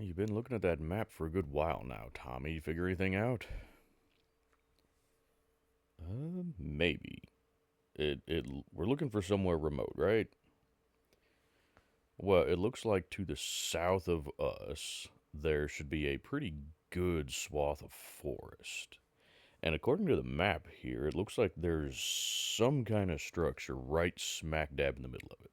You've been looking at that map for a good while now, Tommy. You figure anything out? Maybe. We're looking for somewhere remote, right? Well, it looks like to the south of us, there should be a pretty good swath of forest. And according to the map here, it looks like there's some kind of structure right smack dab in the middle of it.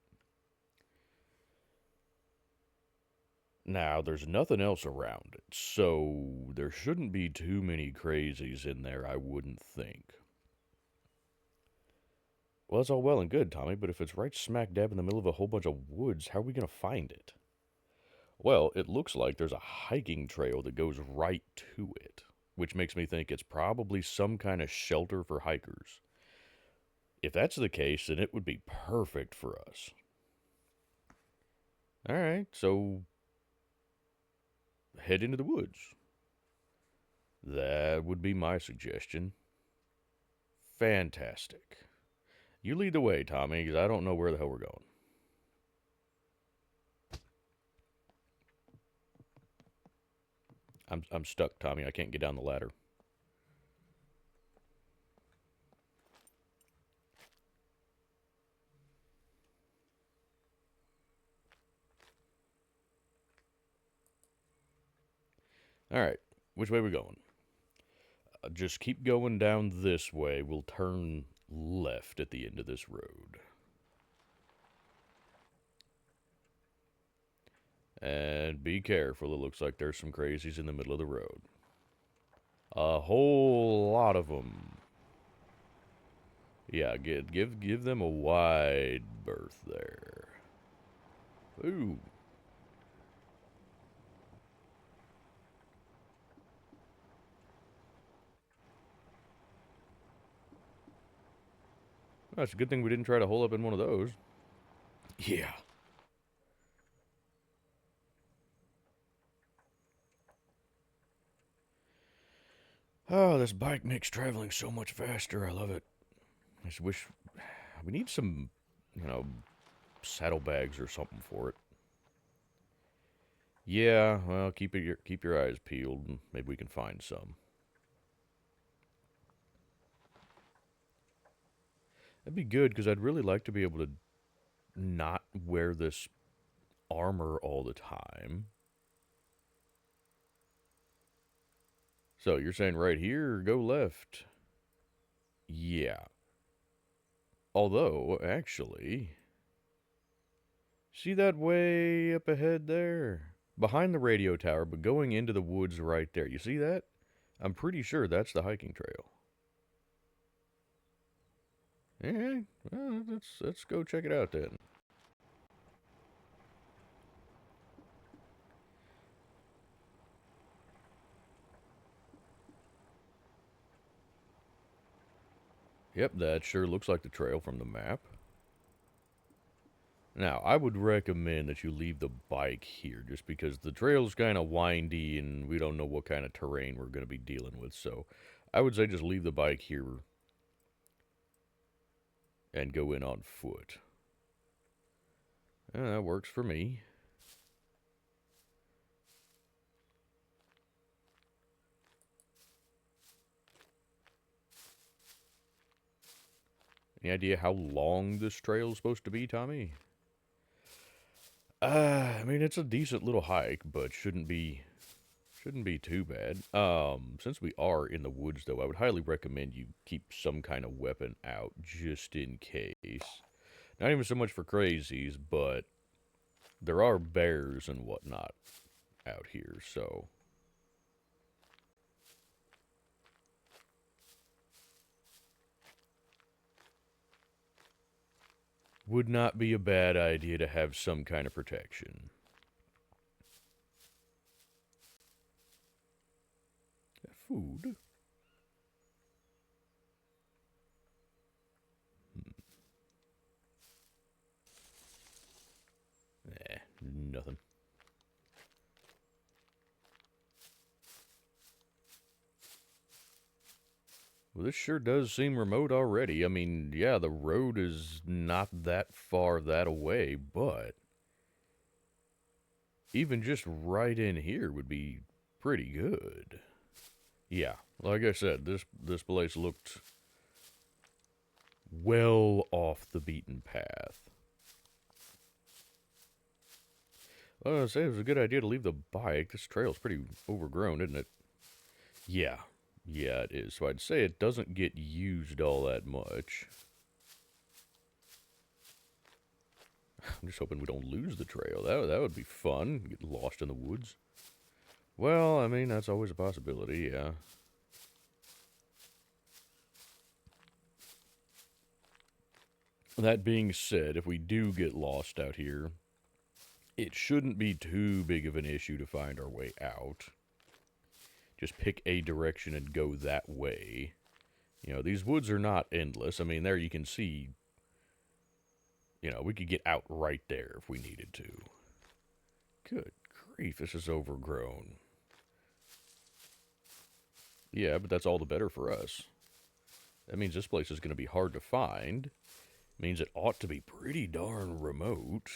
Now, there's nothing else around it, so there shouldn't be too many crazies in there, I wouldn't think. Well, that's all well and good, Tommy, but if it's right smack dab in the middle of a whole bunch of woods, how are we going to find it? Well, it looks like there's a hiking trail that goes right to it, which makes me think it's probably some kind of shelter for hikers. If that's the case, then it would be perfect for us. Alright, so head into the woods. That would be my suggestion. Fantastic. You lead the way, Tommy, because I don't know where the hell we're going. I'm stuck, Tommy. I can't get down the ladder. Alright, which way are we going? Just keep going down this way. We'll turn left at the end of this road. And be careful, it looks like there's some crazies in the middle of the road. A whole lot of them. Yeah, give them a wide berth there. Ooh. That's a good thing we didn't try to hole up in one of those. Yeah. Oh, this bike makes traveling so much faster. I love it. I just wish we need some, saddlebags or something for it. Yeah, well, keep your eyes peeled, and maybe we can find some. That'd be good because I'd really like to be able to not wear this armor all the time. So you're saying right here, or go left? Yeah. Although, actually, see that way up ahead there? Behind the radio tower, but going into the woods right there. You see that? I'm pretty sure that's the hiking trail. Yeah, well, let's go check it out then. Yep, that sure looks like the trail from the map. Now, I would recommend that you leave the bike here, just because the trail's kind of windy and we don't know what kind of terrain we're going to be dealing with. So, I would say just leave the bike here and go in on foot. That works for me. Any idea how long this trail is supposed to be, Tommy? I mean, it's a decent little hike, but shouldn't be too bad. Since we are in the woods, though, I would highly recommend you keep some kind of weapon out just in case. Not even so much for crazies, but there are bears and whatnot out here, so would not be a bad idea to have some kind of protection. Food? Nothing. Well, this sure does seem remote already. I mean, yeah, the road is not that far that away, but even just right in here would be pretty good. Yeah, like I said, this place looked well off the beaten path. I was gonna say it was a good idea to leave the bike. This trail's pretty overgrown, isn't it? Yeah. Yeah, it is. So I'd say it doesn't get used all that much. I'm just hoping we don't lose the trail. That would be fun. Get lost in the woods. Well, I mean, that's always a possibility, yeah. That being said, if we do get lost out here, it shouldn't be too big of an issue to find our way out. Just pick a direction and go that way. You know, these woods are not endless. I mean, there you can see, you know, we could get out right there if we needed to. Good grief, this is overgrown. Yeah, but that's all the better for us. That means this place is going to be hard to find. Means it ought to be pretty darn remote.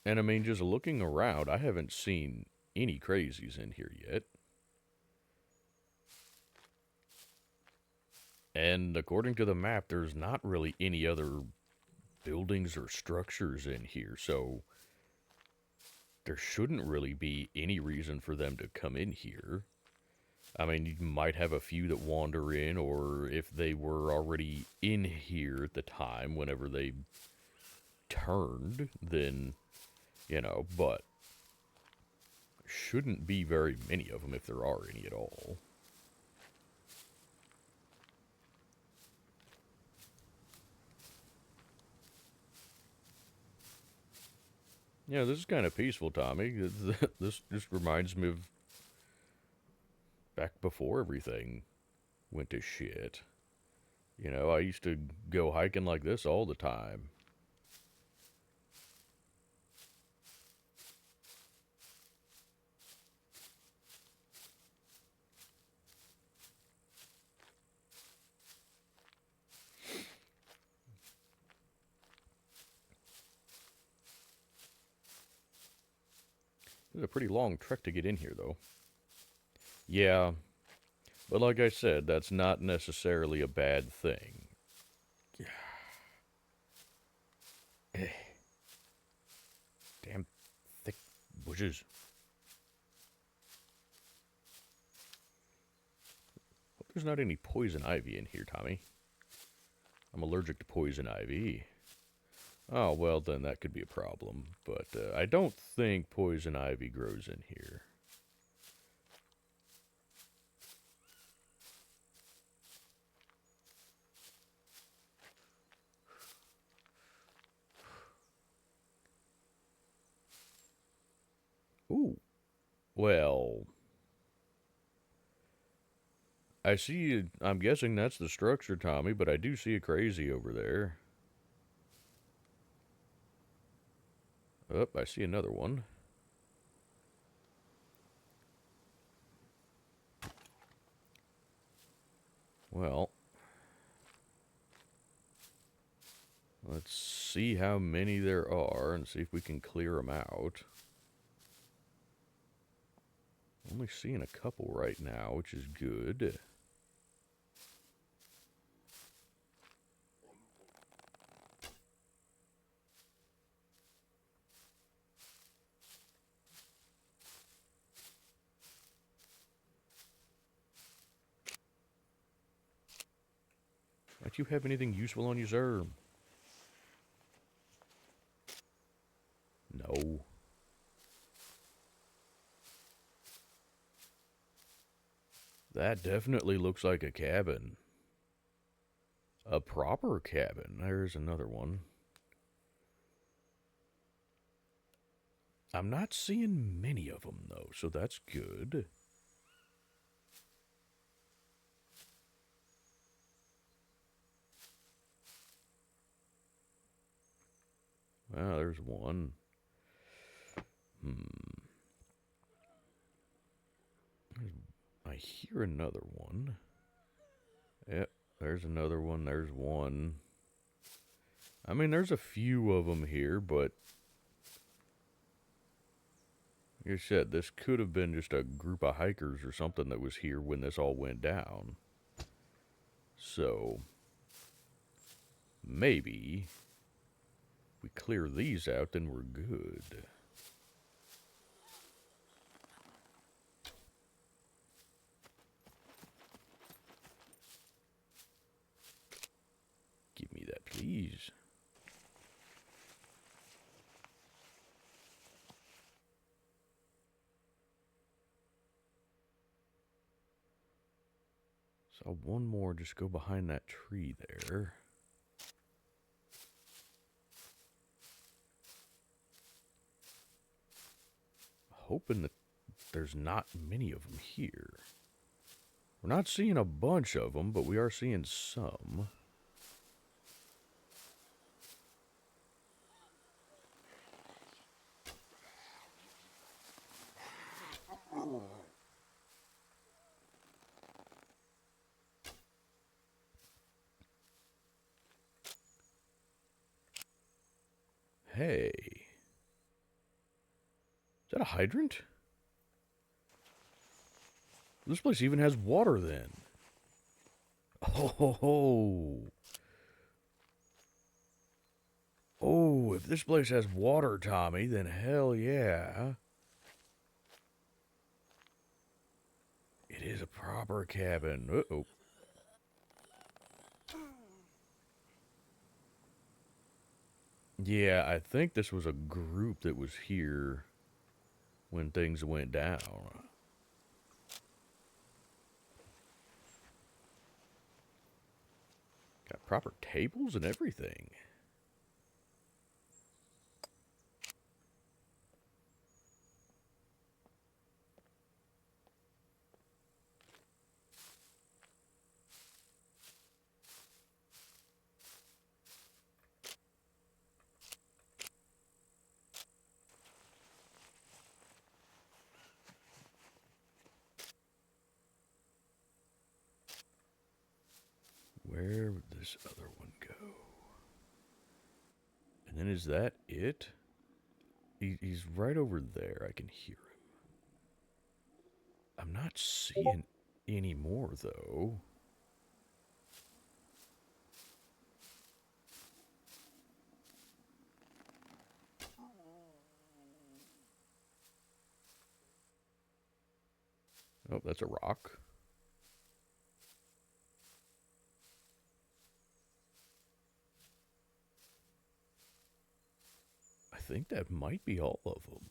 And I mean, just looking around, I haven't seen any crazies in here yet. And according to the map, there's not really any other buildings or structures in here, so there shouldn't really be any reason for them to come in here. I mean, you might have a few that wander in, or if they were already in here at the time, whenever they turned, then, you know, but shouldn't be very many of them if there are any at all. Yeah, this is kind of peaceful, Tommy. This just reminds me of back before everything went to shit. You know, I used to go hiking like this all the time. It's a pretty long trek to get in here, though. Yeah, but like I said, that's not necessarily a bad thing. Damn thick bushes. Hope there's not any poison ivy in here, Tommy. I'm allergic to poison ivy. Oh, well, then that could be a problem. But I don't think poison ivy grows in here. Ooh. Well, I see, I'm guessing that's the structure, Tommy, but I do see a crazy over there. Oh, I see another one. Well, let's see how many there are and see if we can clear them out. Only seeing a couple right now, which is good. Might you have anything useful on you, sir? No. That definitely looks like a cabin. A proper cabin. There's another one. I'm not seeing many of them, though, so that's good. Ah, there's one. I hear another one. Yep, there's another one. There's one. I mean, there's a few of them here, but like I said, this could have been just a group of hikers or something that was here when this all went down. So, maybe if we clear these out, then we're good. Give me that, please. So one more, just go behind that tree there. Hoping that there's not many of them here. We're not seeing a bunch of them, but we are seeing some. Hey. Is that a hydrant? This place even has water then. Oh. Oh, if this place has water, Tommy, then hell yeah. It is a proper cabin. Uh-oh. Yeah, I think this was a group that was here when things went down. Got proper tables and everything. Where would this other one go? And then is that it? He's right over there. I can hear him. I'm not seeing any more, though. Oh, that's a rock. I think that might be all of them.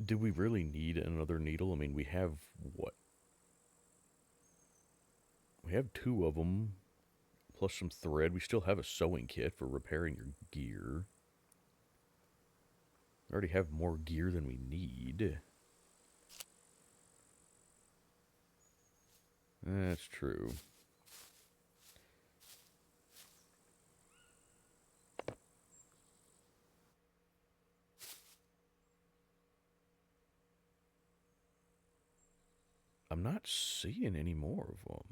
Do we really need another needle? I mean, we have what? We have two of them, plus some thread. We still have a sewing kit for repairing your gear. We already have more gear than we need. That's true. I'm not seeing any more of them.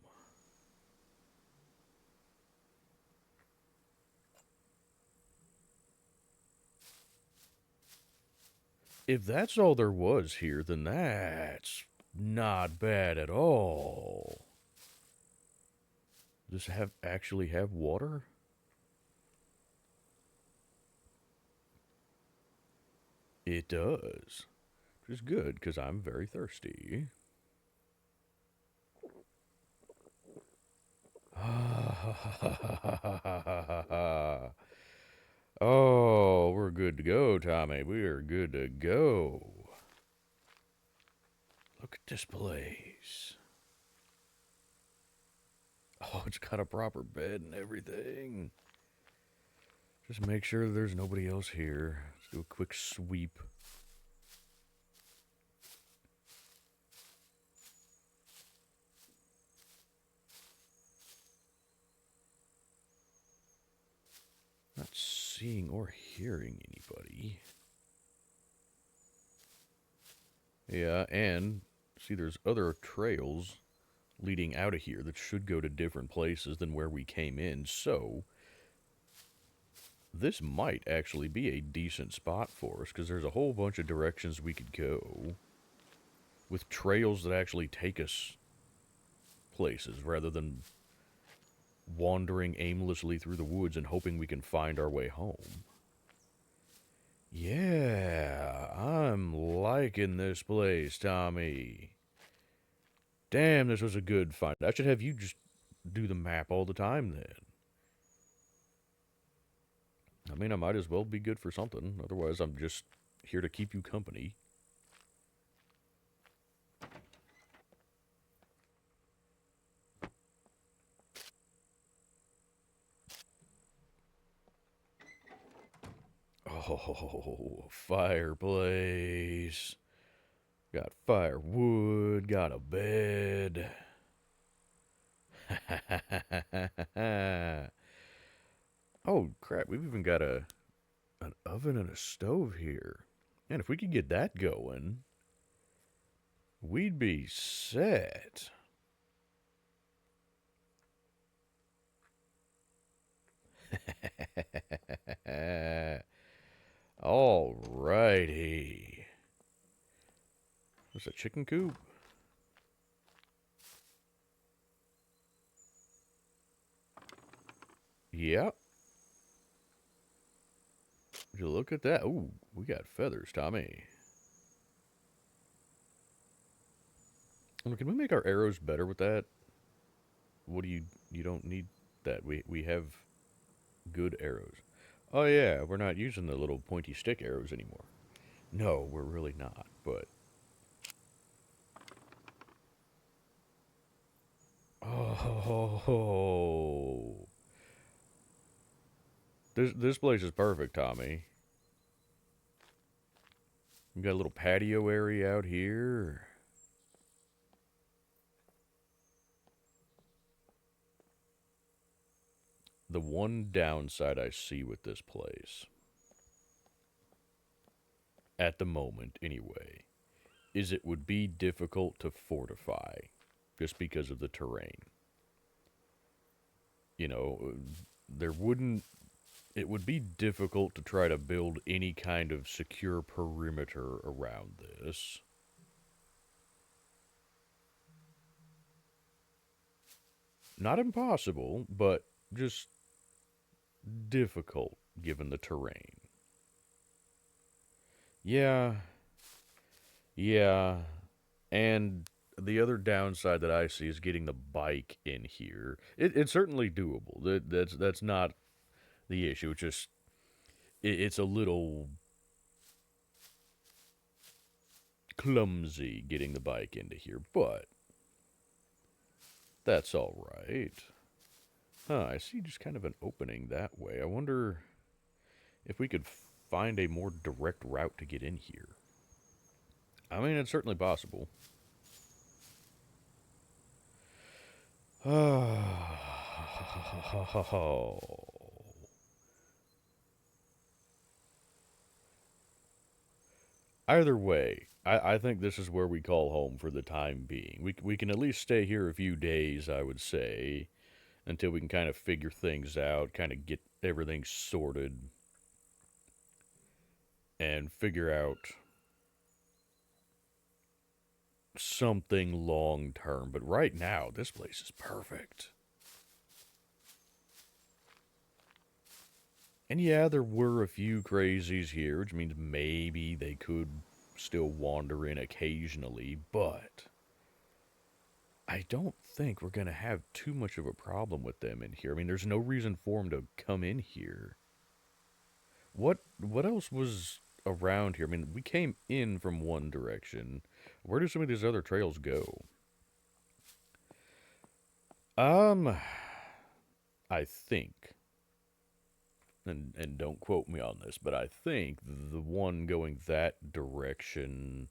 If that's all there was here, then that's not bad at all. Does it actually have water? It does. Which is good, because I'm very thirsty. Oh, we're good to go, Tommy. We are good to go. Look at this place. Oh, it's got a proper bed and everything. Just make sure there's nobody else here. Let's do a quick sweep. Not seeing or hearing anybody. Yeah, and see, there's other trails leading out of here that should go to different places than where we came in, so this might actually be a decent spot for us, because there's a whole bunch of directions we could go with trails that actually take us places rather than wandering aimlessly through the woods and hoping we can find our way home. Yeah, I'm liking this place, Tommy. Damn, this was a good find. I should have you just do the map all the time then. I mean, I might as well be good for something. Otherwise, I'm just here to keep you company. Oh, fireplace. Got firewood, got a bed. Oh, crap, we've even got an oven and a stove here. And if we could get that going, we'd be set. Alrighty. This a chicken coop? Yep. Would you look at that? Ooh, we got feathers, Tommy. Can we make our arrows better with that? What do you don't need that. We have good arrows. Oh yeah, we're not using the little pointy stick arrows anymore. No, we're really not, but oh, this place is perfect, Tommy. We got a little patio area out here. The one downside I see with this place, at the moment anyway, is it would be difficult to fortify just because of the terrain. You know, there wouldn't it would be difficult to try to build any kind of secure perimeter around this. Not impossible, but just difficult given the terrain. Yeah, yeah. And the other downside that I see is getting the bike in here. It's certainly doable. That's not the issue. It's just it's a little clumsy getting the bike into here, but that's all right. Huh, I see just kind of an opening that way. I wonder if we could find a more direct route to get in here. I mean, it's certainly possible. Either way, I think this is where we call home for the time being. We can at least stay here a few days, I would say, until we can kind of figure things out, kind of get everything sorted, and figure out something long term. But right now, this place is perfect. And yeah, there were a few crazies here, which means maybe they could still wander in occasionally, but I don't think we're going to have too much of a problem with them in here. I mean, there's no reason for them to come in here. What else was around here? I mean, we came in from one direction. Where do some of these other trails go? Um, I think, and don't quote me on this, but I think the one going that direction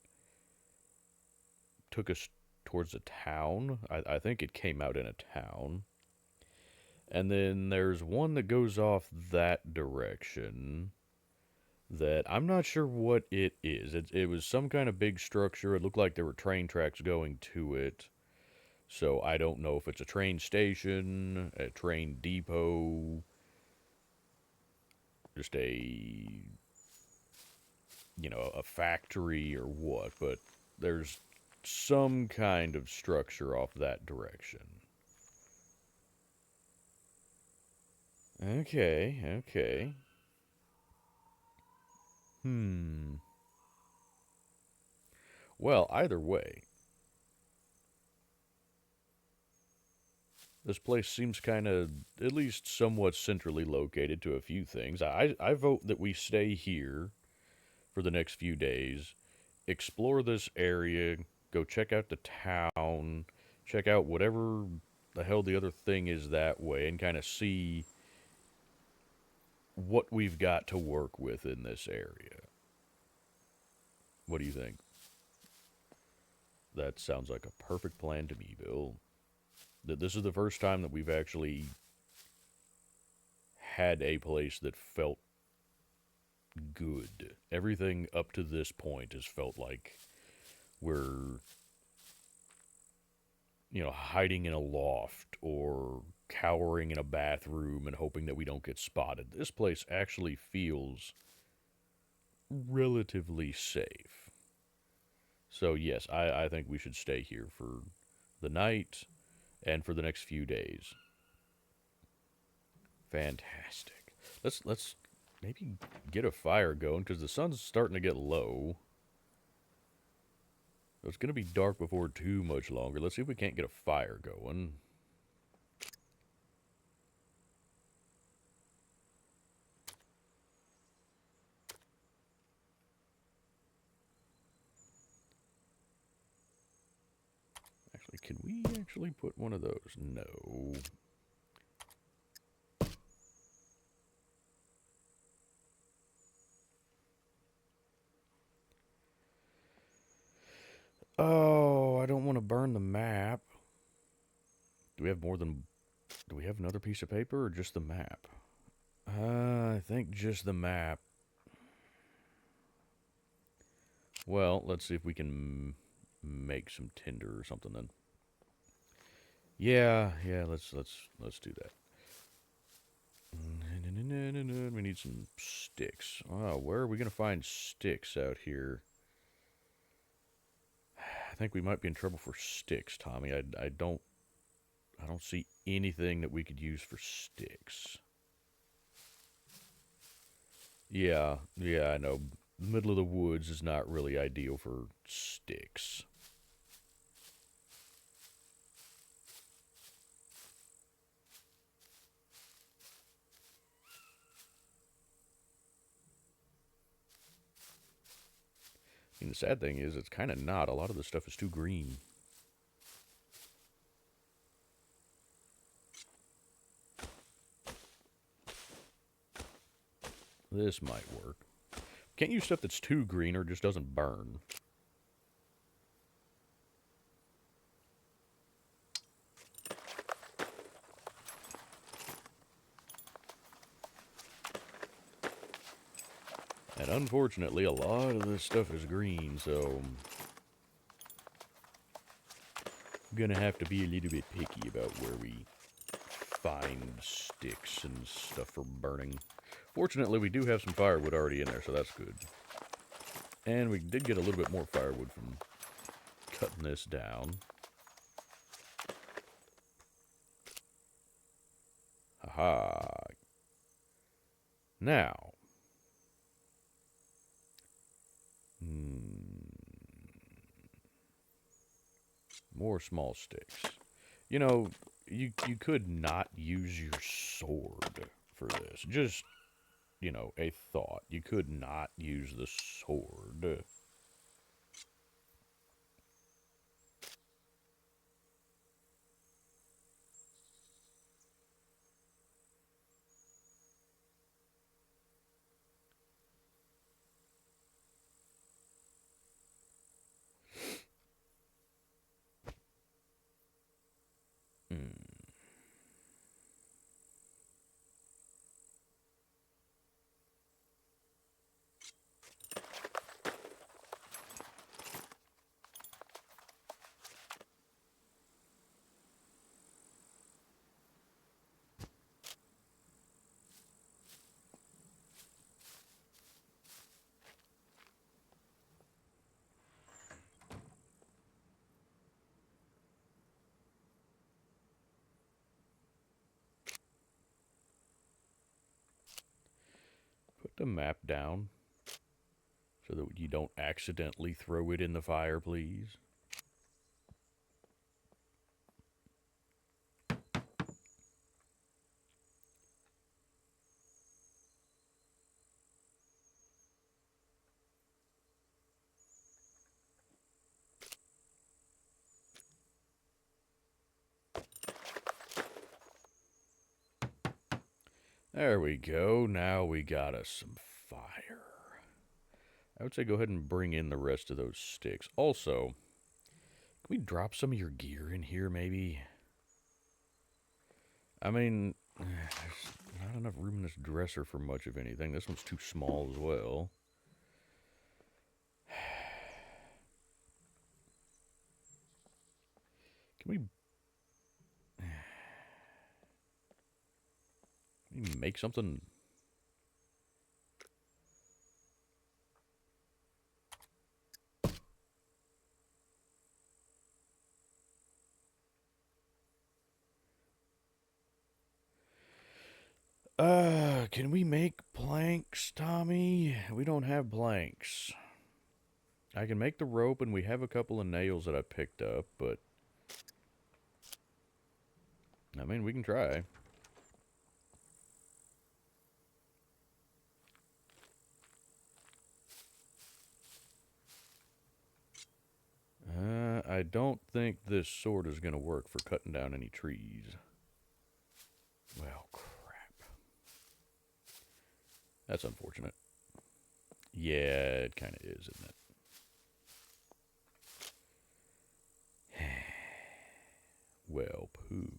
took us towards a town. I think it came out in a town. And then there's one that goes off that direction that I'm not sure what it is. It was some kind of big structure. It looked like there were train tracks going to it. So I don't know if it's a train station, a train depot, just a factory or what, but there's some kind of structure off that direction. Okay, okay. Hmm. Well, either way, this place seems kind of, at least somewhat centrally located to a few things. I vote that we stay here for the next few days, explore this area, go check out the town, check out whatever the hell the other thing is that way, and kind of see what we've got to work with in this area. What do you think? That sounds like a perfect plan to me, Bill. That this is the first time that we've actually had a place that felt good. Everything up to this point has felt like we're, hiding in a loft or cowering in a bathroom and hoping that we don't get spotted. This place actually feels relatively safe. So, yes, I think we should stay here for the night and for the next few days. Fantastic. Let's maybe get a fire going because the sun's starting to get low. It's going to be dark before too much longer. Let's see if we can't get a fire going. Actually, can we actually put one of those? No. Oh, I don't want to burn the map. Do we have more than... Do we have another piece of paper or just the map? I think just the map. Well, let's see if we can make some tinder or something then. Yeah, let's do that. We need some sticks. Oh, where are we gonna find sticks out here? I think we might be in trouble for sticks, Tommy. I don't see anything that we could use for sticks. Yeah, I know. The middle of the woods is not really ideal for sticks. I mean, the sad thing is, it's kind of not. A lot of the stuff is too green. This might work. Can't use stuff that's too green or just doesn't burn. And unfortunately, a lot of this stuff is green, so I'm gonna have to be a little bit picky about where we find sticks and stuff for burning. Fortunately, we do have some firewood already in there, so that's good. And we did get a little bit more firewood from cutting this down. Haha. Now. More small sticks. You could not use your sword for this. Just, a thought. You could not use the sword. Hmm. put the map down so that you don't accidentally throw it in the fire, please? There we go. Now we got us some fire. I would say go ahead and bring in the rest of those sticks. Also, can we drop some of your gear in here, maybe? I mean, there's not enough room in this dresser for much of anything. This one's too small as well. Can we make something? Can we make planks, Tommy? We don't have planks. I can make the rope, and we have a couple of nails that I picked up, but I mean, we can try. I don't think this sword is going to work for cutting down any trees. Well, crap. That's unfortunate. Yeah, it kind of is, isn't it? Well, poo.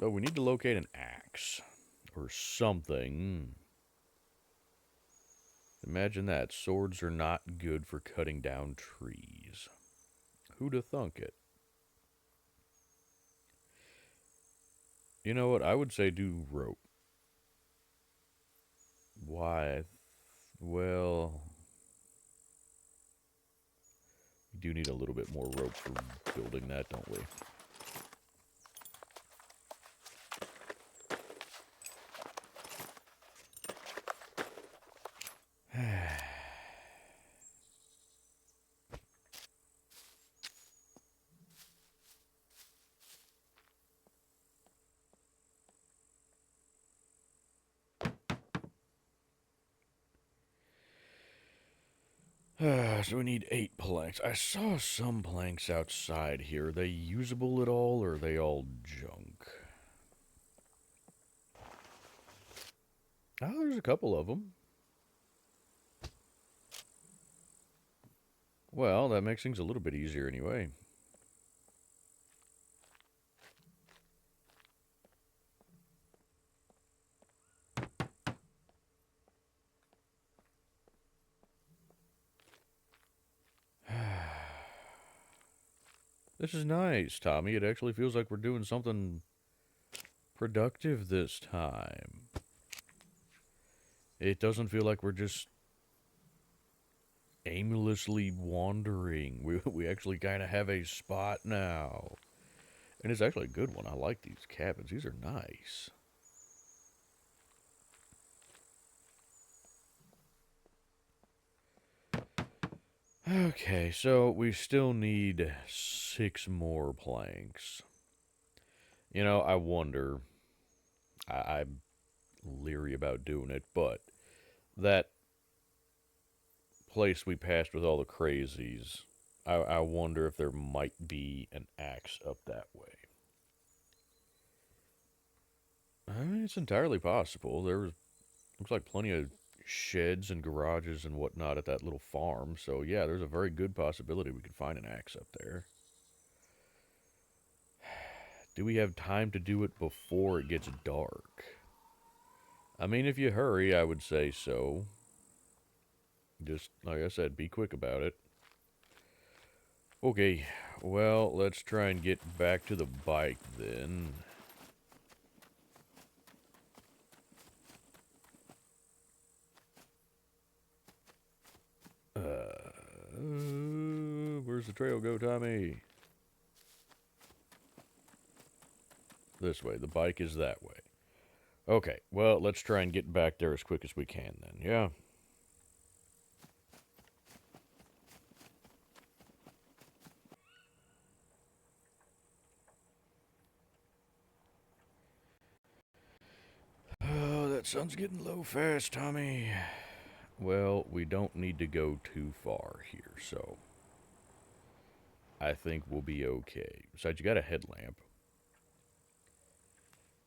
So we need to locate an axe or something. Imagine that. Swords are not good for cutting down trees. Who'da thunk it? You know what? I would say do rope. Why? Well, we do need a little bit more rope for building that, don't we? So we need 8 planks. I saw some planks outside here. Are they usable at all, or are they all junk? Oh, there's a couple of them. Well, that makes things a little bit easier anyway. This is nice, Tommy. It actually feels like we're doing something productive this time. It doesn't feel like we're just aimlessly wandering. We actually kind of have a spot now. And it's actually a good one. I like these cabins. These are nice. Okay, so we still need 6 more planks. You know, I wonder. I'm leery about doing it, but that place we passed with all the crazies, I wonder if there might be an axe up that way. I mean, it's entirely possible. Looks like plenty of sheds and garages and whatnot at that little farm. So yeah, there's a very good possibility we could find an axe up there. Do we have time to do it before it gets dark? I mean, if you hurry, I would say so. Just, like I said, be quick about it. Okay, well, let's try and get back to the bike then. Where's the trail go, Tommy? This way. The bike is that way. Okay, well, let's try and get back there as quick as we can then, yeah? Oh, that sun's getting low fast, Tommy. Well, we don't need to go too far here, so I think we'll be okay. Besides, you got a headlamp.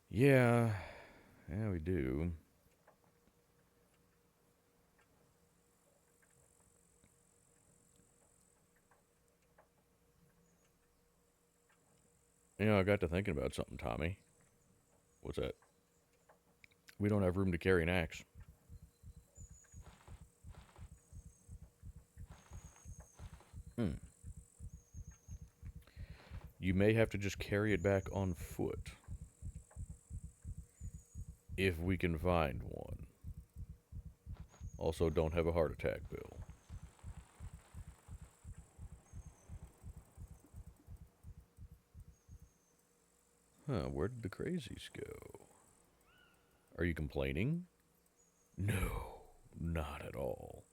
Yeah, we do. You know, I got to thinking about something, Tommy. What's that? We don't have room to carry an axe. You may have to just carry it back on foot. If we can find one. Also, don't have a heart attack, Bill. Huh, where did the crazies go? Are you complaining? No, not at all.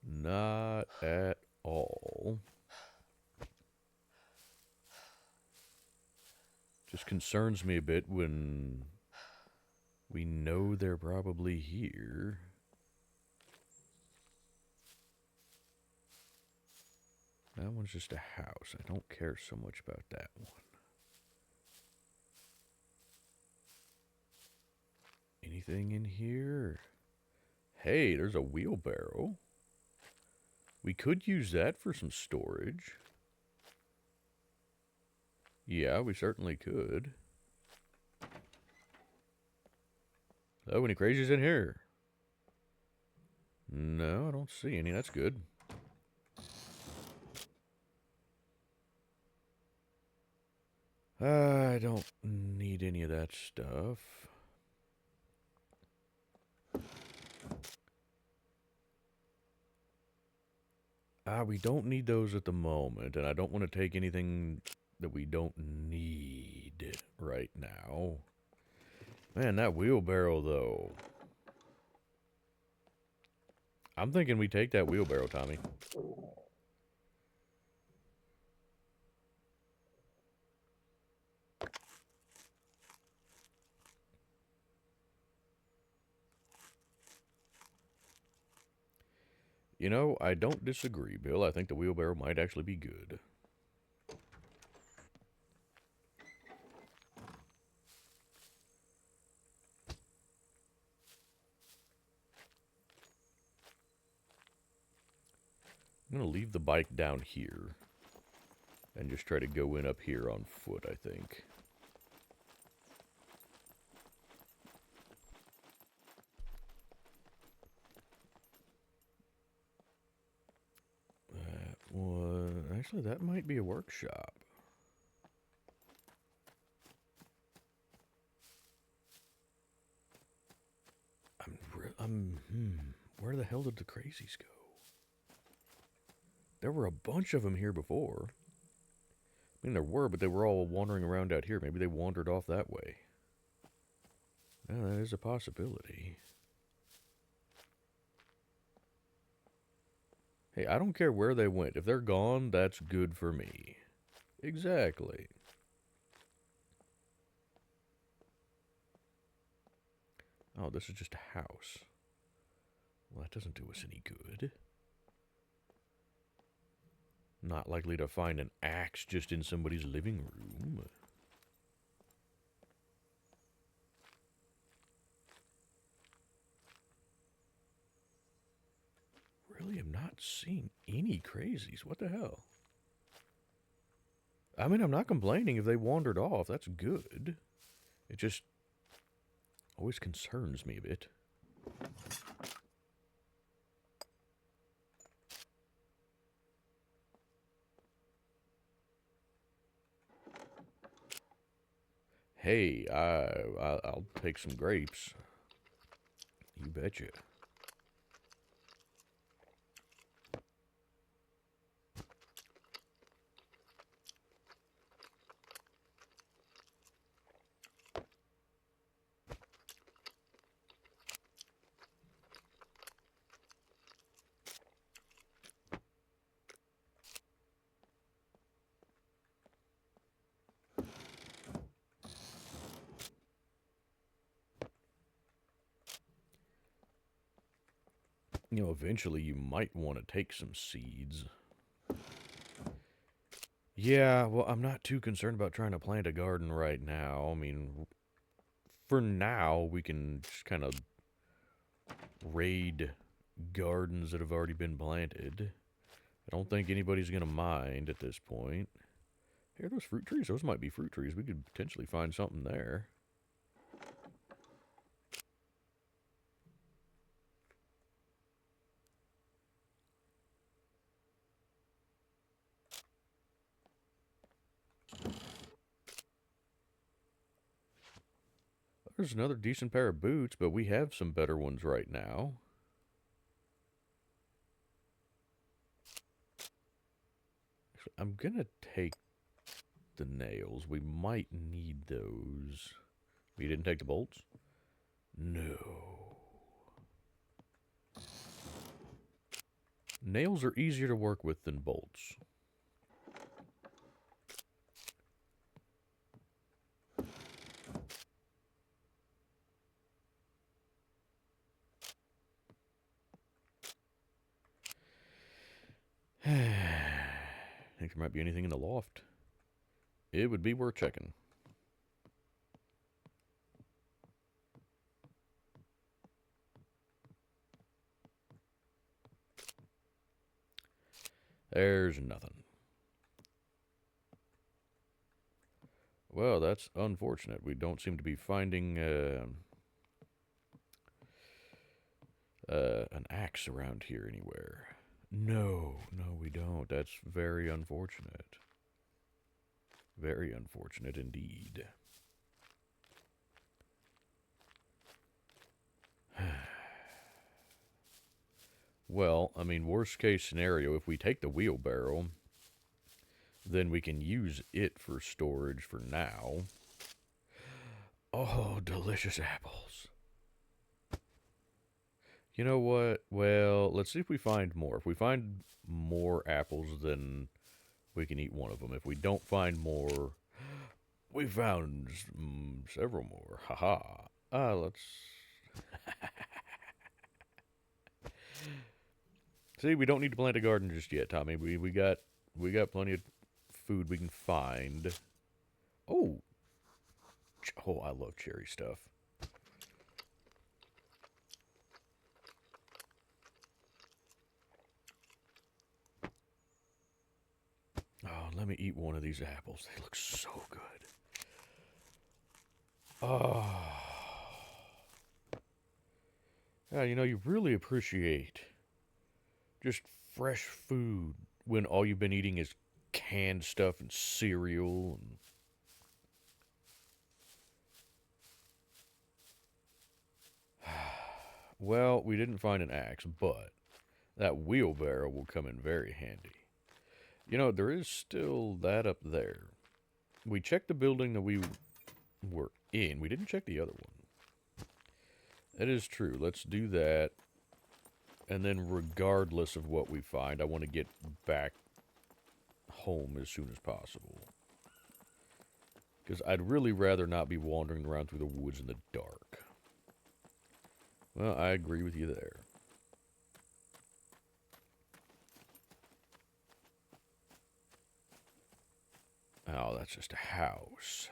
Not at all. Just concerns me a bit when we know they're probably here. That one's just a house. I don't care so much about that one. Anything in here? Hey, there's a wheelbarrow. We could use that for some storage. Yeah, we certainly could. Oh, any crazies in here? No, I don't see any. That's good. I don't need any of that stuff. We don't need those at the moment, and I don't want to take anything that we don't need right now. Man, that wheelbarrow, though. I'm thinking we take that wheelbarrow, Tommy. You know, I don't disagree, Bill. I think the wheelbarrow might actually be good. I'm going to leave the bike down here and just try to go in up here on foot, I think. Actually, that might be a workshop. Where the hell did the crazies go? There were a bunch of them here before. I mean, there were, but they were all wandering around out here. Maybe they wandered off that way. Yeah, that is a possibility. Hey, I don't care where they went. If they're gone, that's good for me. Exactly. Oh, this is just a house. Well, that doesn't do us any good. Not likely to find an axe just in somebody's living room. Really am not seeing any crazies. What the hell? I mean, I'm not complaining if they wandered off. That's good. It just always concerns me a bit. Hey, I'll take some grapes. You betcha. You know, eventually you might want to take some seeds. Yeah, well, I'm not too concerned about trying to plant a garden right now. I mean, for now, we can just kind of raid gardens that have already been planted. I don't think anybody's going to mind at this point. Here, those fruit trees. Those might be fruit trees. We could potentially find something there. There's another decent pair of boots, but we have some better ones right now. Actually, I'm going to take the nails. We might need those. We didn't take the bolts? No. Nails are easier to work with than bolts. Think there might be anything in the loft. It would be worth checking. There's nothing. Well, that's unfortunate. We don't seem to be finding an axe around here anywhere. No, we don't. That's very unfortunate. Very unfortunate indeed. Well, I mean, worst case scenario, if we take the wheelbarrow, then we can use it for storage for now. Oh, delicious apples. You know what? Well, let's see if we find more. If we find more apples, then we can eat one of them. If we don't find more, we found several more. Haha. Let's... See, we don't need to plant a garden just yet, Tommy. We got plenty of food we can find. Oh, I love cherry stuff. Oh, let me eat one of these apples. They look so good. Oh. Yeah, you know, you really appreciate just fresh food when all you've been eating is canned stuff and cereal and... Well, we didn't find an axe, but that wheelbarrow will come in very handy. You know, there is still that up there. We checked the building that we were in. We didn't check the other one. That is true. Let's do that. And then regardless of what we find, I want to get back home as soon as possible. Because I'd really rather not be wandering around through the woods in the dark. Well, I agree with you there. Oh, that's just a house.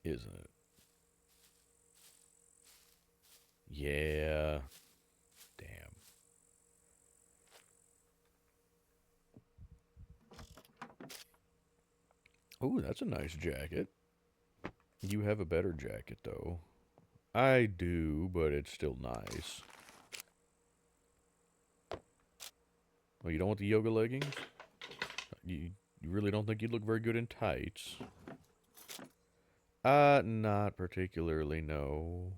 Isn't it? Yeah. Damn. Oh, that's a nice jacket. You have a better jacket, though. I do, but it's still nice. Oh, you don't want the yoga leggings? You really don't think you'd look very good in tights? Not particularly, no.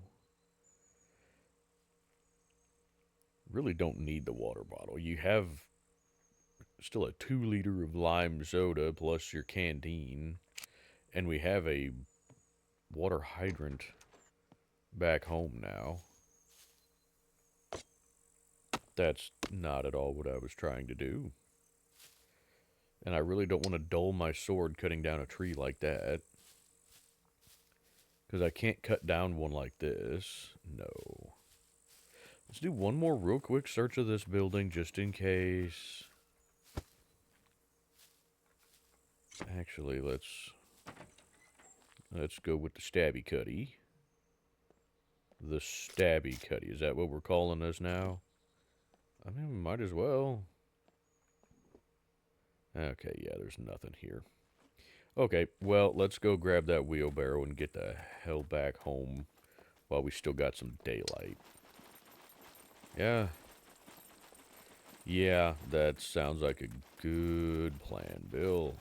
Really don't need the water bottle. You have still a 2-liter of lime soda plus your canteen. And we have a water hydrant back home now. That's not at all what I was trying to do. And I really don't want to dull my sword cutting down a tree like that. Because I can't cut down one like this. No. Let's do one more real quick search of this building just in case. Actually, let's go with the stabby cutty. The stabby cutty. Is that what we're calling this now? I mean, we might as well. Okay, yeah, there's nothing here. Okay, well, let's go grab that wheelbarrow and get the hell back home while we still got some daylight. Yeah. Yeah, that sounds like a good plan, Bill.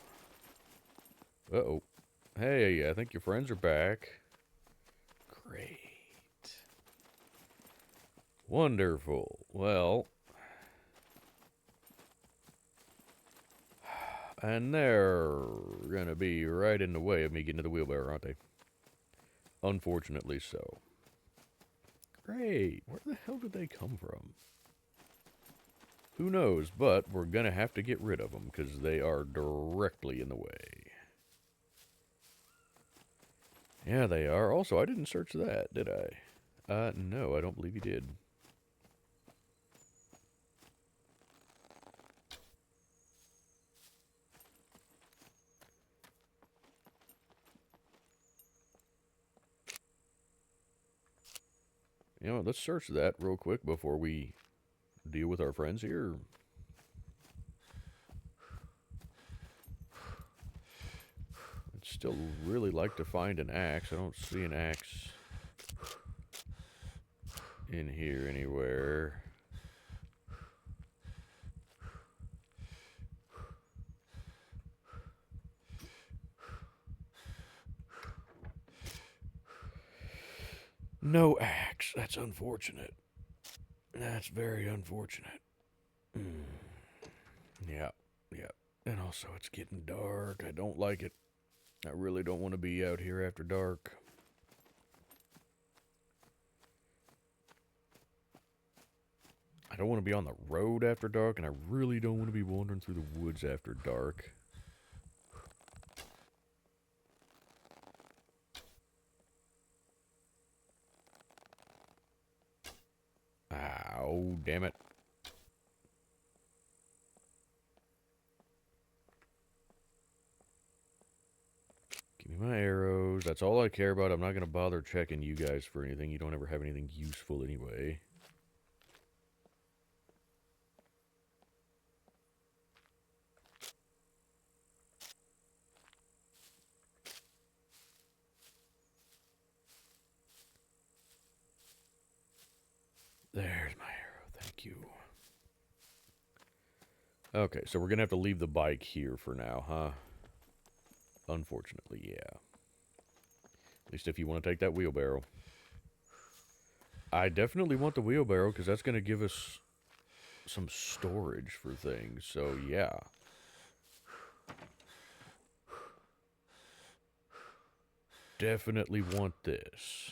Uh-oh. Hey, I think your friends are back. Great. Wonderful. Well, and they're gonna be right in the way of me getting to the wheelbarrow, aren't they? Unfortunately so. Great. Where the hell did they come from? Who knows, but we're gonna have to get rid of them because they are directly in the way. Yeah, they are. Also, I didn't search that, did I? No, I don't believe you did. You know, let's search that real quick before we deal with our friends here. I'd still really like to find an axe. I don't see an axe in here anywhere. No axe. That's unfortunate. That's very unfortunate. Yeah, yeah. And also, it's getting dark. I don't like it. I really don't want to be out here after dark. I don't want to be on the road after dark, and I really don't want to be wandering through the woods after dark. Ow, damn it. Give me my arrows. That's all I care about. I'm not going to bother checking you guys for anything. You don't ever have anything useful anyway. There's my arrow. Thank you. Okay, so we're going to have to leave the bike here for now, huh? Unfortunately, yeah. At least if you want to take that wheelbarrow. I definitely want the wheelbarrow because that's going to give us some storage for things. So, yeah. Definitely want this.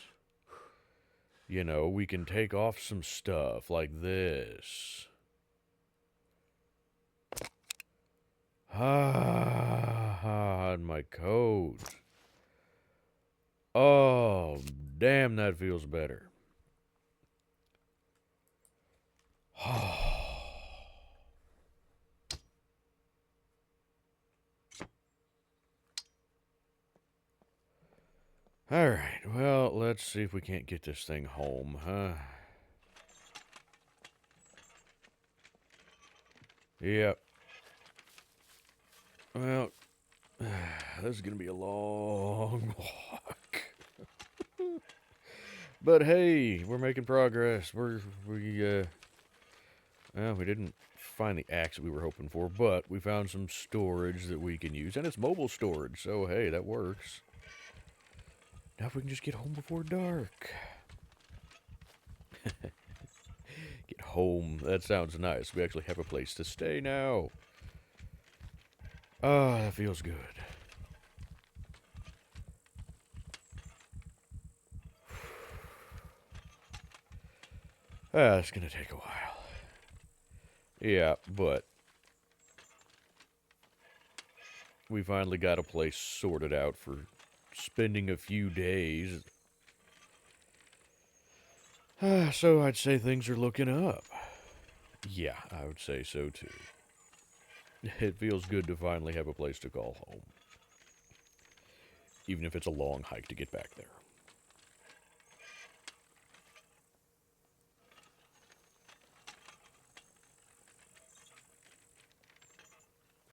You know, we can take off some stuff like this. And my coat. Oh, damn, that feels better. Alright, well, let's see if we can't get this thing home, huh? Yep. Well, this is gonna be a long walk. But hey, we're making progress. Well, we didn't find the axe that we were hoping for, but we found some storage that we can use, and it's mobile storage, so hey, that works. Now if we can just get home before dark. Get home, that sounds nice. We actually have a place to stay now. Oh, that feels good. It's gonna take a while. Yeah, but we finally got a place sorted out for spending a few days. So I'd say things are looking up. Yeah, I would say so too. It feels good to finally have a place to call home. Even if it's a long hike to get back there.